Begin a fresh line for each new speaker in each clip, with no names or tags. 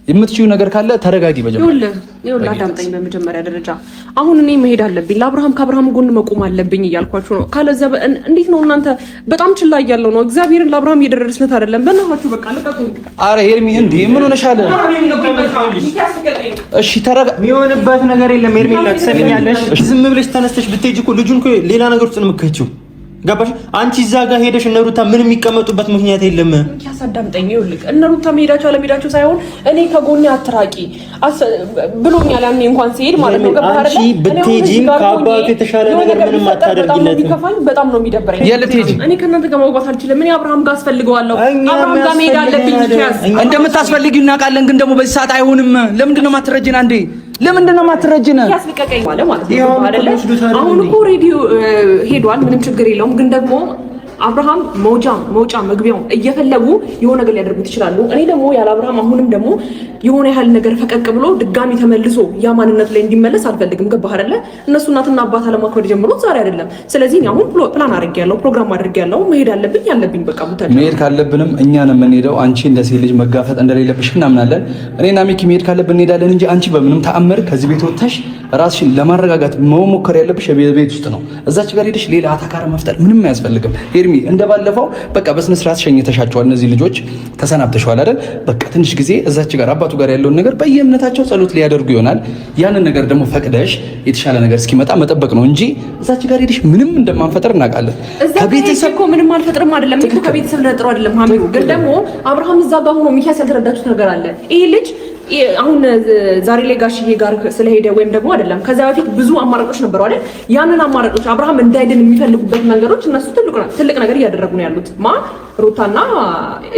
የምትችዩ ነገር ካለ ተረጋጊ።
ይኸውልህ አዳምጠኝ። በመጀመሪያ ደረጃ አሁን እኔ መሄድ አለብኝ፣ ከአብርሃም ጎን መቆም አለብኝ እያልኳችሁ ነው። ካለዚያ እንዴት ነው እናንተ በጣም ችላ እያለው ነው። እግዚአብሔርን ለአብርሃም እየደረስለት አይደለም። በእናታችሁ በቃ ልቀቁኝ።
ኧረ ሄርሚ እንዴ ምን ሆነሻል? እሺ
የሚሆንበት ነገር የለም ሄርሜላ፣ ትሰሚኛለሽ? ዝም ብለሽ ተነስተሽ ብትሄጂ እኮ ልጁን እኮ ሌላ ነገር ውስጥ ነው የምትከቺው። ገባሽ? አንቺ እዛ ጋር ሄደሽ እነ ሩታ ምን የሚቀመጡበት ምክንያት የለም።
ያሳዳምጠኝ። ይኸውልህ እነ ሩታ መሄዳቸው አለመሄዳቸው ሳይሆን እኔ ከጎኔ አትራቂ ብሎኛል። ያኔ እንኳን ሲሄድ ማለት ነው። ገባህ አይደል?
አንቺ ብትሄጂም ከአባቱ የተሻለ ነገር ምንም አታደርጊለትም።
በጣም ነው የሚደብረኝ።
እኔ
ከእናንተ ጋር መግባት አልችልም። እኔ አብርሃም ጋር አስፈልገዋለሁ። አብርሃም ጋር መሄድ አለብኝ።
እንደምታስፈልጊው እናውቃለን፣ ግን ደግሞ በዚህ ሰዓት አይሆንም። ለምንድን ነው የማትረጂን? አንዴ ለምንድን ነው የማትረጂን?
ያስልቀቀኝ ማለት ነው አይደለ? አሁን እኮ ሬዲዮ ሄዷል፣ ምንም ችግር የለውም። ግን ደግሞ አብርሃም መውጫ መግቢያው እየፈለጉ የሆነ ነገር ሊያደርጉት ይችላሉ። እኔ ደግሞ ያለ አብርሃም አሁንም ደግሞ የሆነ ያህል ነገር ፈቀቅ ብሎ ድጋሚ ተመልሶ ያ ማንነት ላይ እንዲመለስ አልፈልግም። ገባህ አይደለ? እነሱ እናትና አባት አለማክበር ጀምሮት ዛሬ አይደለም። ስለዚህ አሁን ፕላን አድርጌያለሁ፣ ፕሮግራም አድርጌያለሁ። መሄድ አለብኝ። በቃ
መሄድ ካለብንም እኛ ነው የምንሄደው። አንቺ እንደ ሴት ልጅ መጋፈጥ እንደሌለብሽ እናምናለን። እኔና ሚኪ መሄድ ካለብን እንሄዳለን እንጂ አንቺ በምንም ተአምር ከዚህ ቤት ወጥተሽ ራስሽን ለማረጋጋት መሞከር ያለብሽ ቤት ውስጥ ነው። እዛች ጋር ሄደሽ ሌላ አታካራ መፍጠር ምንም አያስፈልግም። ሄርሚ እንደባለፈው በቃ በስነ ስርዓት ሸኝተሻቸዋል። እነዚህ ልጆች ተሰናብተሻል አይደል? በቃ ትንሽ ጊዜ እዛች ጋር አባቱ ጋር ያለውን ነገር በየእምነታቸው ጸሎት ሊያደርጉ ይሆናል። ያንን ነገር ደግሞ ፈቅደሽ የተሻለ ነገር እስኪመጣ መጠበቅ ነው እንጂ እዛች ጋር ሄደሽ ምንም እንደማንፈጥር እናውቃለን።
ከቤተሰብ እኮ ምንም አልፈጥርም አይደለም እኮ ከቤተሰብ ለጥሮ አይደለም ሀሚሩ። ግን ደግሞ አብርሃም እዛ ጋር ሆኖ ሚኪያስ ያልተረዳችሁት ነገር አለ። ይሄ ልጅ አሁን ዛሬ ላይ ጋሽዬ ጋር ስለሄደ ወይም ደግሞ አይደለም ከዛ በፊት ብዙ አማራጮች ነበሩ አይደል? ያንን አማራጮች አብርሃም እንዳይድን የሚፈልጉበት መንገዶች እነሱ ትልቅ ነገር እያደረጉ ነው ያሉት። ሩታና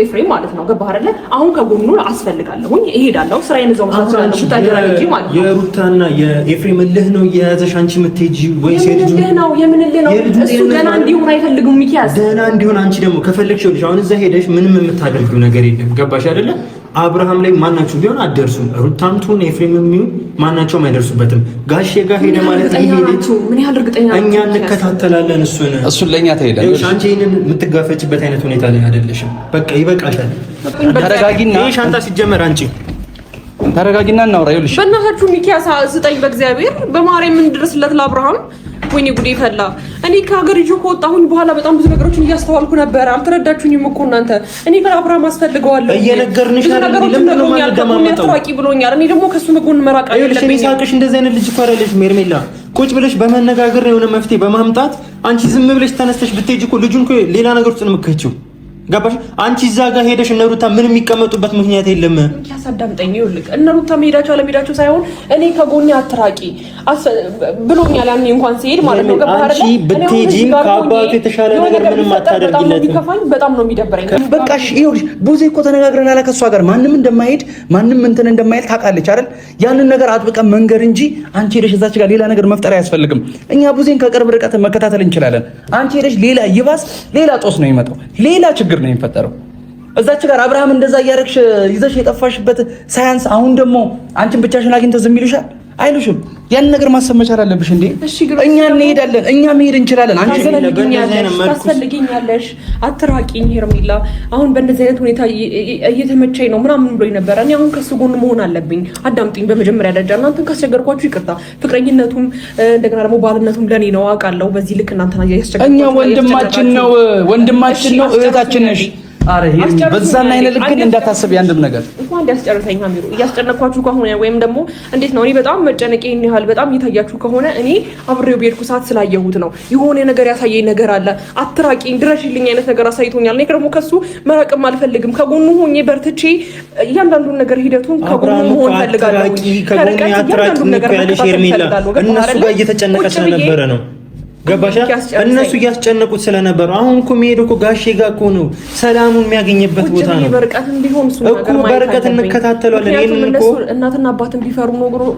ኤፍሬም ማለት ነው። ገባህ አይደለ? አሁን ከጎኑ አስፈልጋለሁኝ፣ እሄዳለሁ፣ ስራዬን እዛው መስራት እችላለሁ። ታጀራ እንጂ ማለት ነው።
የሩታና የኤፍሬም እልህ ነው የያዘሽ አንቺ የምትሄጂው ወይስ
የምን እልህ ነው? እሱ ገና እንዲሆን አይፈልጉም ሚኪያስ።
ገና እንዲሆን አንቺ ደግሞ ከፈለግሽ ልጅ አሁን እዛ ሄደሽ ምንም የምታደርጊው ነገር የለም። ገባሽ አይደለ? አብርሃም ላይ ማናችሁ ቢሆን አደርሱም። ሩታም ትሁን ኤፍሬምም ይሁን ማናቸውም አይደርሱበትም። ጋሼ ጋር ሄደ ማለት ይሄ ልጅ
ምን ያህል እርግጠኛ ናችሁ?
እኛ እንከታተላለን። እሱን
ለኛ ተሄደ።
አንቺ ይሄንን የምትጋፈጭበት አይነት ሁኔታ ላይ አይደለሽም። በቃ ይበቃሻል።
ተረጋጊና
ይሄ ሻንጣ ሲጀመር አንቺ
ተረጋጊና እናውራ። ይኸውልሽ
በእናታችሁ ሚኪያስ ስጠኝ፣ በእግዚአብሔር በማርያም እንድረስለት ለአብርሃም። ወይኔ ጉዴ ፈላ። እኔ ከሀገር ይዤ ከወጣሁኝ በኋላ በጣም ብዙ ነገሮችን እያስተዋልኩ ነበር። አልተረዳችሁኝም እኮ እናንተ። እኔ ከአብርሃም አስፈልገዋለሁ
እየነገርንሽ አይደለም።
ብሎኛል። እኔ ደግሞ ከሱ መጎን መራቅ
አለብኝ። ሳቅሽ እንደዚህ አይነት ልጅ እኮ አይደለሽም ሄርሜላ። ቁጭ ብለሽ በመነጋገር የሆነ መፍትሄ በማምጣት አንቺ ዝም ብለሽ ተነስተሽ ብትሄጂ እኮ ልጁን እኮ ሌላ ነገር ውስጥ ነው የምትከቺው። ገባሽ? አንቺ እዛ ጋር ሄደሽ እነ ሩታ ምንም የሚቀመጡበት ምክንያት የለም።
ያሳዳምጠኝ። ይኸውልህ እነ ሩታ መሄዳቸው አለመሄዳቸው ሳይሆን እኔ ከጎኔ አትራቂ ብሎኛል። ያኔ እንኳን ሲሄድ ማለት ነው። ገባህ አይደል?
አንቺ ብትሄጂም ከአባቱ የተሻለ ነገር ምንም አታደርጊለትም።
በጣም ነው የሚደብረኝ።
በቃ እሺ፣ ይኸውልሽ ቡዜ እኮ ተነጋግረናል ከእሷ ጋር ማንም እንደማይሄድ ማንም እንትን እንደማይል ታውቃለች አይደል? ያንን ነገር አጥብቀን መንገር እንጂ አንቺ ሄደሽ እዛች ጋር ሌላ ነገር መፍጠር አያስፈልግም። እኛ ቡዜን ከቅርብ ርቀት መከታተል እንችላለን። አንቺ ሄደሽ ሌላ ይባስ ሌላ ጦስ ነው የሚመጣው፣ ሌላ ችግር ነው የሚፈጠረው። እዛች ጋር አብርሃም እንደዛ እያደረግሽ ይዘሽ የጠፋሽበት ሳያንስ አሁን ደግሞ አንቺን ብቻሽን አግኝተው ዝም ይሉሻል አይሉሽም? ያን ነገር ማሰብ መቻል አለብሽ እንዴ። እኛ እንሄዳለን፣ እኛ መሄድ እንችላለን። አንቺ
ታስፈልጊኛለሽ፣ አትራቂኝ ሄርሜላ። አሁን በእንደዚህ አይነት ሁኔታ እየተመቸኝ ነው ምናምን ብሎኝ ነበረ። እኔ አሁን ከሱ ጎን መሆን አለብኝ። አዳምጡኝ በመጀመሪያ ደረጃ። እናንተን ካስቸገርኳችሁ ይቅርታ። ፍቅረኝነቱም እንደገና ደግሞ ባልነቱም ለኔ ነው አውቃለሁ። በዚህ ልክ እናንተን እያስቸገርኳችሁ
እኛ ወንድማችን ነው እህታችን ነሽ። አረ በዛና አይነ ልክ ግን እንዳታስብ ያንድም ነገር
እንኳን እንዲያስጨርሰኝ ሀሚሩ። እያስጨነኳችሁ ከሆነ ወይም ደግሞ እንዴት ነው እኔ በጣም መጨነቄን ያህል በጣም እየታያችሁ ከሆነ እኔ አብሬው በሄድኩ ሰዓት ስላየሁት ነው። የሆነ ነገር ያሳየኝ ነገር አለ። አትራቂኝ፣ ድረሽልኝ አይነት ነገር አሳይቶኛል። እኔ ደግሞ ከሱ መራቅም አልፈልግም። ከጎኑ ሆኜ በርትቼ እያንዳንዱን ነገር ሂደቱን ከጎኑ መሆን ፈልጋለሁ። ከርቀት እያንዳንዱን ነገር ፈልጋለሁ።
እነሱ ጋር እየተጨነቀ ስለነበረ ነው። ገባሻ? እነሱ እያስጨነቁት ስለነበሩ አሁን እኮ የሚሄደው እኮ ጋሼ ጋር እኮ ነው። ሰላሙን የሚያገኝበት ቦታ ነው።
በርቀት እንዲሆን
እኮ በርቀት እንከታተሏለን። ይሄንን እኮ
እናትና አባትን ቢፈሩ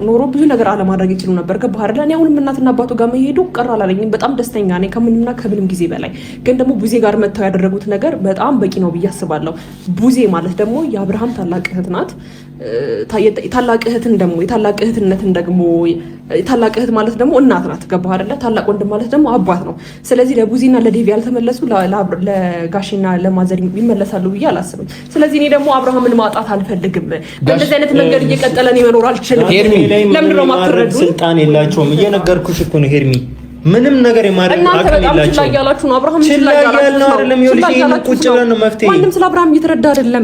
ኖሮ ብዙ ነገር አለማድረግ ይችሉ ነበር። ገባህ አይደል? እኔ አሁንም እናትና አባቱ ጋር መሄዱ ቀር አላለኝም። በጣም ደስተኛ ነኝ ከምንና ከምንም ጊዜ በላይ። ግን ደግሞ ቡዜ ጋር መጥተው ያደረጉት ነገር በጣም በቂ ነው ብዬ አስባለሁ። ቡዜ ማለት ደግሞ የአብርሃም ታላቅ እህት ናት። ታላቅ እህትን ደግሞ የታላቅ እህትነትን ደግሞ ታላቅ እህት ማለት ደግሞ እናት ናት። ገባህ አይደለ? ታላቅ ወንድም ማለት ደግሞ አባት ነው። ስለዚህ ለቡዚና ለዴቪ ያልተመለሱ ለጋሽና ለማዘር ይመለሳሉ ብዬ አላስብም። ስለዚህ እኔ ደግሞ አብርሃምን ማጣት አልፈልግም። በእንደዚህ አይነት መንገድ እየቀጠለ ነው መኖር አልችልም። ለምንድን ነው የማትረዱኝ? ስልጣን
የላቸውም። እየነገርኩሽ እኮ ነው ሄርሚ ምንም ነገር የማድረግ አቅም የላቸውም።
ችላ እያላችሁ ነው። አብርሃም ችላ እያላችሁ ነው አይደለም? ይኸውልሽ ቁጭ ብለን ነው መፍትሄ። ማንም ስለ አብርሃም እየተረዳ አይደለም።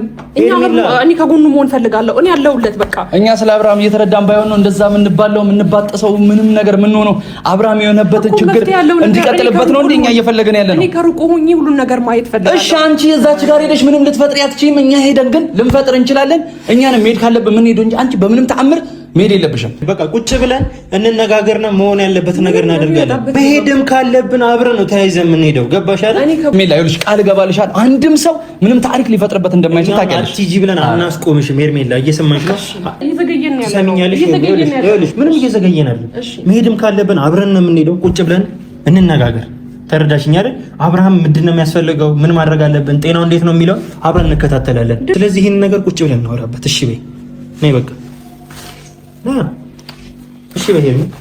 እኔ ከጎኑ መሆን ፈልጋለሁ። እኔ ያለሁለት በቃ።
እኛ ስለ አብርሃም እየተረዳን ባይሆን ነው እንደዛ የምንባለው የምንባጠሰው ምንም ነገር ምን ሆነው አብርሃም የሆነበትን ችግር እንዲቀጥልበት ነው እንደኛ እየፈለገን ያለ ነው።
እኔ ከሩቁ ሆኜ ሁሉን ነገር ማየት ፈልጋለሁ።
እሺ አንቺ እዛች ጋር ሄደሽ ምንም ልትፈጥሪ አትችይም። እኛ ሄደን ግን ልንፈጥር እንችላለን። እኛንም መሄድ ካለብን ምን ሄዶ እንጂ አንቺ በምንም ተአምር መሄድ የለብሽም።
በቃ ቁጭ ብለን እንነጋገርና መሆን ያለበት ነገር እናደርጋለን። በሄድም ካለብን አብረን ነው ተያይዘን የምንሄደው። ገባሽ አይደል?
ሜላ ይኸውልሽ ቃል እገባልሻለሁ አንድም ሰው ምንም ታሪክ ሊፈጥርበት እንደማይችል ታውቂያለሽ።
አትሂጂ ብለን አናስቆምሽም። ሄርሜላ እየሰማሽ ነው?
እየዘገየን ያለው
ሰሚኛለሽ? ይኸውልሽ ምንም እየዘገየን አይደል? መሄድም ካለብን አብረን ነው የምንሄደው። ቁጭ ብለን እንነጋገር። ተረዳሽኝ አይደል? አብርሃም ምንድን ነው የሚያስፈልገው? ምን ማድረግ አለብን? ጤናው እንዴት ነው የሚለው አብረን እንከታተላለን። ስለዚህ ይሄን ነገር ቁጭ ብለን እናወራበት። እሺ በይ ነይ በቃ እሺ በሄርሜላ